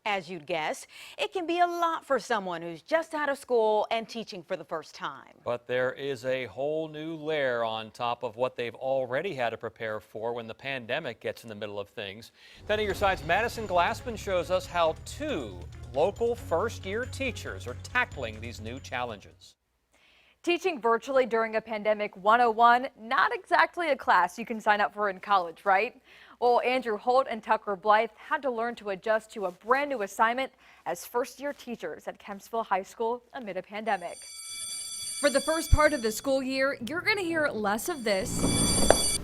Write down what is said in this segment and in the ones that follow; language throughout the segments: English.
As you'd guess, it can be a lot for someone who's just out of school and teaching for the first time. But there is a whole new layer on top of what they've already had to prepare for when the pandemic gets in the middle of things. Then at your side's Madison Glassman shows us how two local first-year teachers are tackling these new challenges. Teaching virtually during a pandemic 101, not exactly a class you can sign up for in college, right? Well, Andrew Holt and Tucker Blythe had to learn to adjust to a brand new assignment as first-year teachers at Kempsville High School amid a pandemic. For the first part of the school year, you're going to hear less of this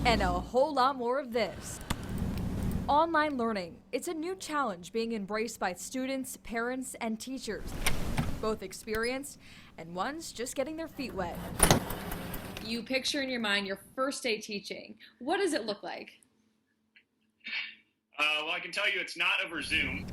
and a whole lot more of this. Online learning. It's a new challenge being embraced by students, parents, and teachers, both experienced and ones just getting their feet wet. You picture in your mind your first day teaching. What does it look like? Well, I can tell you it's not over Zoom.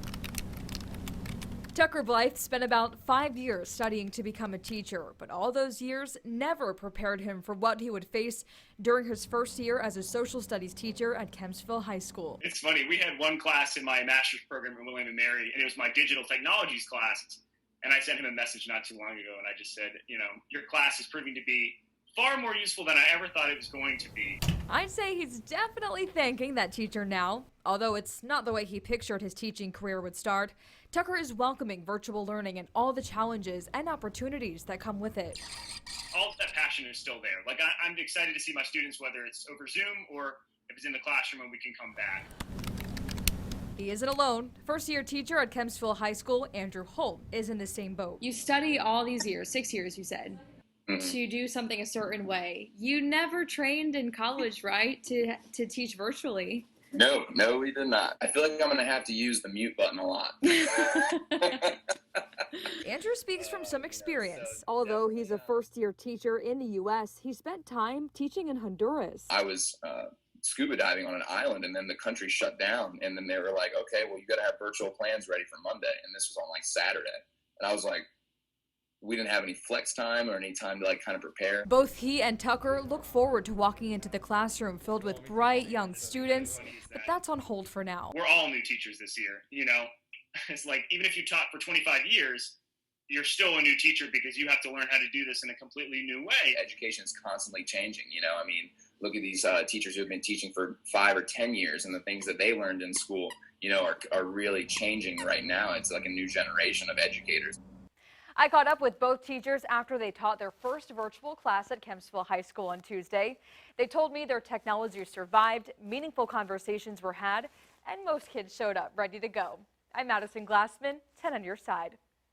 Tucker Blythe spent about 5 years studying to become a teacher, but all those years never prepared him for what he would face during his first year as a social studies teacher at Kempsville High School. It's funny, we had one class in my master's program at William & Mary, and it was my digital technologies class. And I sent him a message not too long ago, and I just said, you know, your class is proving to be far more useful than I ever thought it was going to be. I'd say he's definitely thanking that teacher now. Although it's not the way he pictured his teaching career would start, Tucker is welcoming virtual learning and all the challenges and opportunities that come with it. All of that passion is still there. Like, I'm excited to see my students, whether it's over Zoom or if it's in the classroom and we can come back. He isn't alone. First-year teacher at Kempsville High School, Andrew Holt, is in the same boat. You study all these years, 6 years you said, to do something a certain way. You never trained in college, right, to teach virtually? No, we did not. I feel like I'm going to have to use the mute button a lot. Andrew speaks from some experience. Although he's a first-year teacher in the U.S., he spent time teaching in Honduras. I was scuba diving on an island, and then the country shut down, and then they were like, okay, well, you got to have virtual plans ready for Monday, and this was on like Saturday. And I was like, we didn't have any flex time or any time to like kind of prepare. Both he and Tucker look forward to walking into the classroom filled with bright young students, but that's on hold for now. We're all new teachers this year, you know. It's like, even if you taught for 25 years, you're still a new teacher because you have to learn how to do this in a completely new way. Education is constantly changing, you know. I mean, look at these teachers who have been teaching for 5 or 10 years, and the things that they learned in school, you know, are really changing right now. It's like a new generation of educators. I caught up with both teachers after they taught their first virtual class at Kempsville High School on Tuesday. They told me their technology survived, meaningful conversations were had, and most kids showed up ready to go. I'm Madison Glassman, 10 on your side.